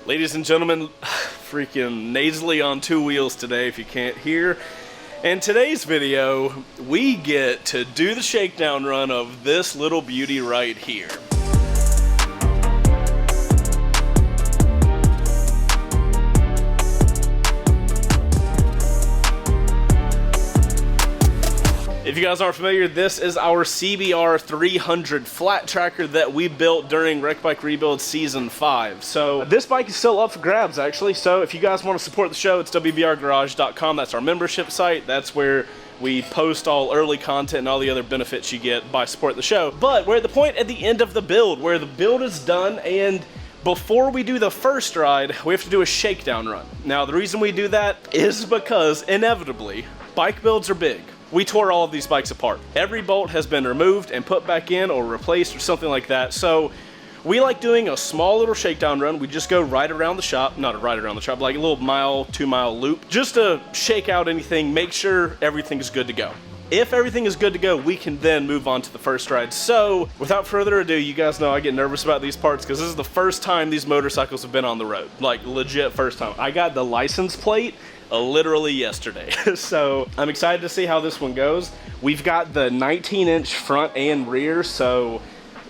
Ladies and gentlemen, freaking nasally on two wheels today if you can't hear. In today's video, we get to do the shakedown run of this little beauty right here. If you guys aren't familiar, this is our CBR300 flat tracker that we built during Wreck Bike Rebuild Season 5. So this bike is still up for grabs, actually. So if you guys want to support the show, it's WBRgarage.com. That's our membership site. That's where we post all early content and all the other benefits you get by supporting the show. But we're at the point at the end of the build where the build is done, and before we do the first ride, we have to do a shakedown run. Now, the reason we do that is because, inevitably, bike builds are big. We tore all of these bikes apart. Every bolt has been removed and put back in or replaced or something like that. So we like doing a small little shakedown run. We just go right around the shop, not right around the shop, like a little mile, 2 mile loop, just to shake out anything, make sure everything's good to go. If everything is good to go, we can then move on to the first ride. So without further ado, you guys know I get nervous about these parts because this is the first time these motorcycles have been on the road. Like legit first time. I got the license plate literally yesterday. So I'm excited to see how this one goes. We've got the 19-inch front and rear, so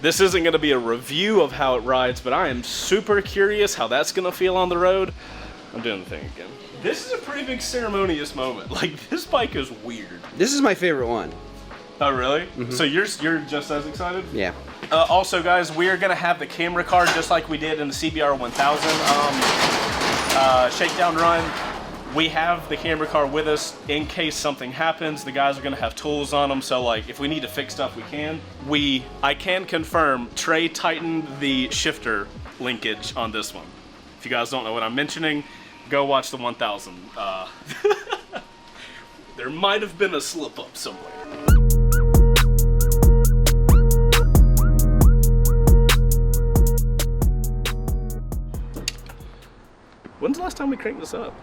this isn't going to be a review of how it rides, but I am super curious how that's going to feel on the road. I'm doing the thing again. This is a pretty big ceremonious moment. Like, this bike is weird. This is my favorite one. Oh, really? Mm-hmm. So you're just as excited? Yeah. Also, guys, we are going to have the camera card just like we did in the CBR300 shakedown run. We have the camera car with us in case something happens. The guys are gonna have tools on them, so like if we need to fix stuff, we can. I can confirm Trey tightened the shifter linkage on this one. If you guys don't know what I'm mentioning, go watch the 1000. There might have been a slip up somewhere. When's the last time we cranked this up?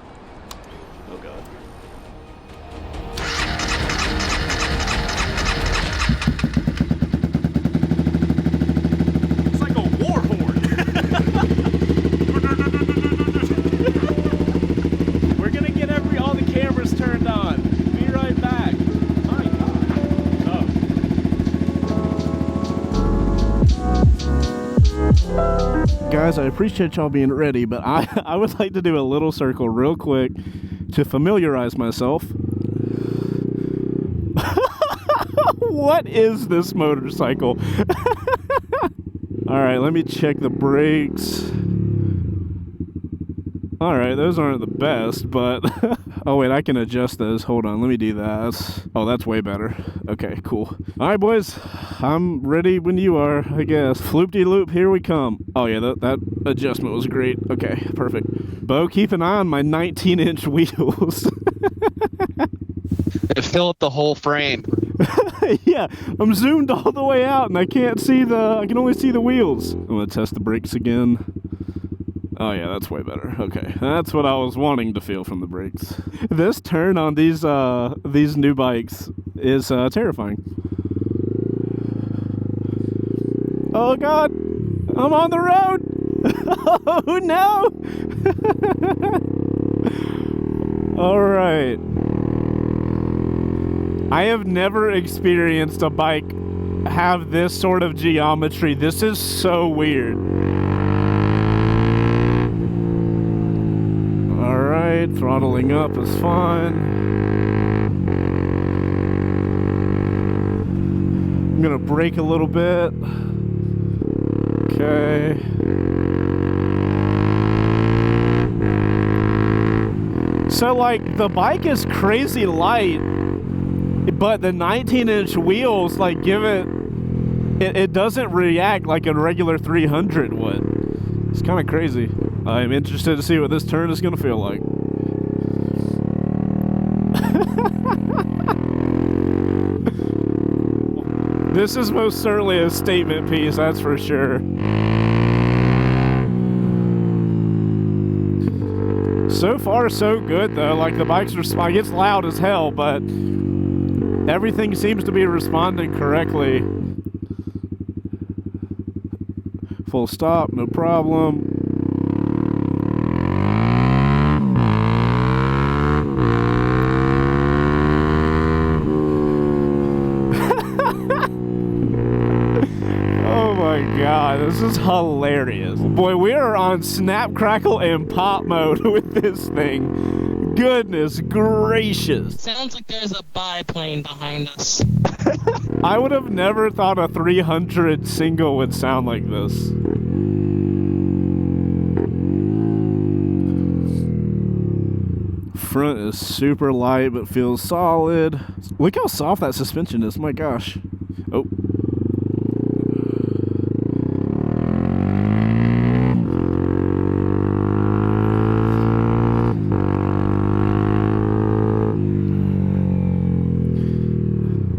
Oh God. It's like a war horn. We're gonna get all the cameras turned on. Be right back. My God. Oh. Guys, I appreciate y'all being ready, but I would like to do a little circle real quick to familiarize myself. What is this motorcycle? Alright, let me check the brakes. Alright, those aren't the best, but oh wait, I can adjust those. Hold on, let me do that. Oh, that's way better. Okay, cool. Alright, boys, I'm ready when you are, I guess. Floop-de-loop, here we come. Oh yeah, that adjustment was great. Okay, perfect. Bo, keep an eye on my 19-inch wheels. It fill up the whole frame. Yeah, I'm zoomed all the way out and I can only see the wheels. I'm gonna test the brakes again. Oh yeah, that's way better. Okay, that's what I was wanting to feel from the brakes. This turn on these new bikes is terrifying. Oh God, I'm on the road. Oh no. All right. I have never experienced a bike have this sort of geometry. This is so weird. All right, throttling up is fine. I'm gonna brake a little bit. Okay. So like the bike is crazy light, but the 19-inch wheels like give it doesn't react like a regular 300 would. It's kind of crazy. I'm interested to see what this turn is gonna feel like. This is most certainly a statement piece, that's for sure. So far, so good though. Like the bikes are, like it's loud as hell, but everything seems to be responding correctly. Full stop, no problem. This is hilarious. Boy, we are on snap, crackle, and pop mode with this thing. Goodness gracious. Sounds like there's a biplane behind us. I would have never thought a 300 single would sound like this. Front is super light but feels solid. Look how soft that suspension is. My gosh. Oh.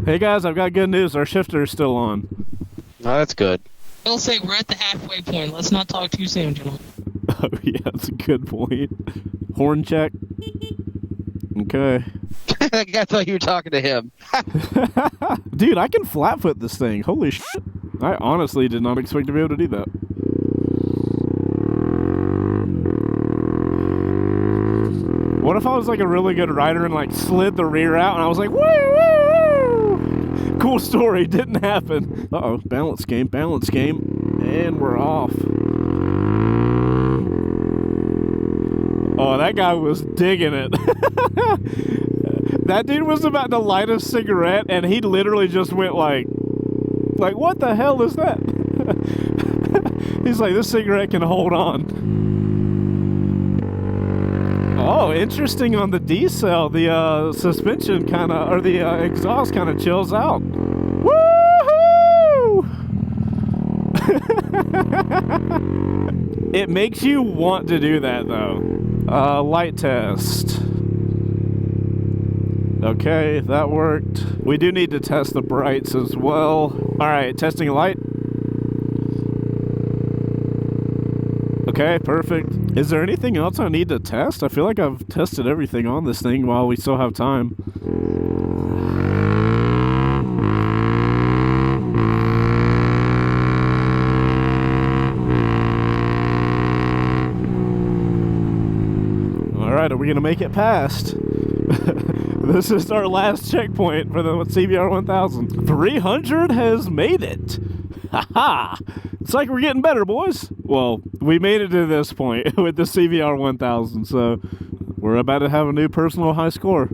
Hey guys, I've got good news. Our shifter is still on. Oh, that's good. I'll say we're at the halfway point. Let's not talk too soon, gentlemen. Oh yeah, that's a good point. Horn check. Okay. I thought you were talking to him. Dude, I can flat foot this thing. Holy shit. I honestly did not expect to be able to do that. What if I was like a really good rider and like slid the rear out and I was like, woo, woo, woo. Cool story, didn't happen. Uh-oh, balance game, and we're off. Oh, that guy was digging it. That dude was about to light a cigarette and he literally just went like, what the hell is that? He's like, this cigarette can hold on. Oh, interesting on the D cell, the suspension kind of, or the exhaust kind of chills out. Woohoo! It makes you want to do that though. Light test. Okay, that worked. We do need to test the brights as well. All right, testing light. Okay, perfect. Is there anything else I need to test? I feel like I've tested everything on this thing while we still have time. All right, are we gonna make it past? This is our last checkpoint for the CBR 1000. 300 has made it. Haha! It's like we're getting better, boys. Well, we made it to this point with the CBR 1000, so we're about to have a new personal high score.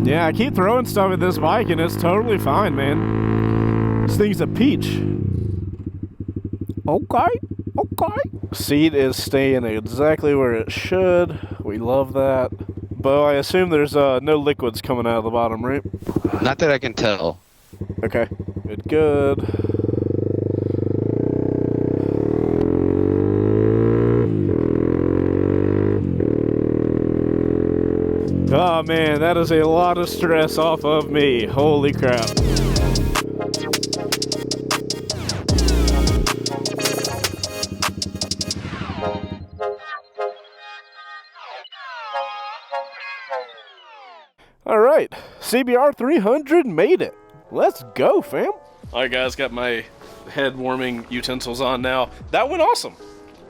Yeah, I keep throwing stuff at this bike and it's totally fine, man. This thing's a peach. Okay. Seat is staying exactly where it should. We love that. Bo, I assume there's no liquids coming out of the bottom, right? Not that I can tell. Okay. Good. Oh man, that is a lot of stress off of me. Holy crap. Alright, CBR300 made it. Let's go, fam. Alright guys, got my head warming utensils on now. That went awesome.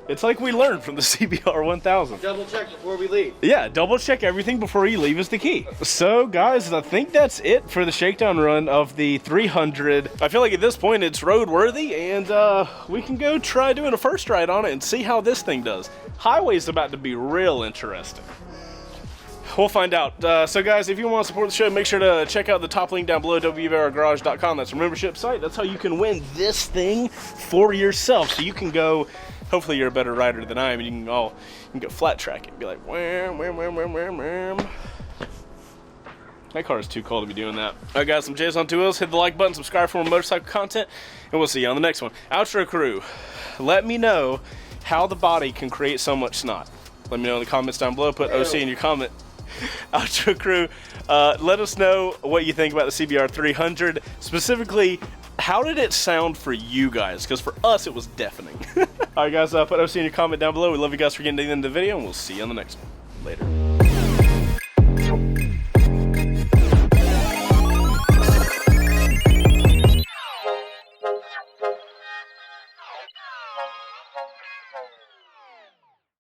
It's like we learned from the CBR 1000. Double check before we leave. Yeah, double check everything before you leave is the key. So guys, I think that's it for the shakedown run of the 300. I feel like at this point it's roadworthy and we can go try doing a first ride on it and see how this thing does. Highway's about to be real interesting. We'll find out. So guys, if you want to support the show, make sure to check out the top link down below, wvrgarage.com. That's a membership site. That's how you can win this thing for yourself. So you can go, hopefully you're a better rider than I am, and you can go flat track it. Be like, wham, wham, wham, wham, wham, wham. My car is too cold to be doing that. Alright guys, I'm Chaseontwowheels. Hit the like button, subscribe for more motorcycle content, and we'll see you on the next one. Outro crew, let me know how the body can create so much snot. Let me know in the comments down below. Put OC in your comment. Outro crew, let us know what you think about the CBR 300. Specifically, how did it sound for you guys? Because for us, it was deafening. Alright guys, put OC in your comment down below. We love you guys for getting to the end of the video, and we'll see you on the next one. Later.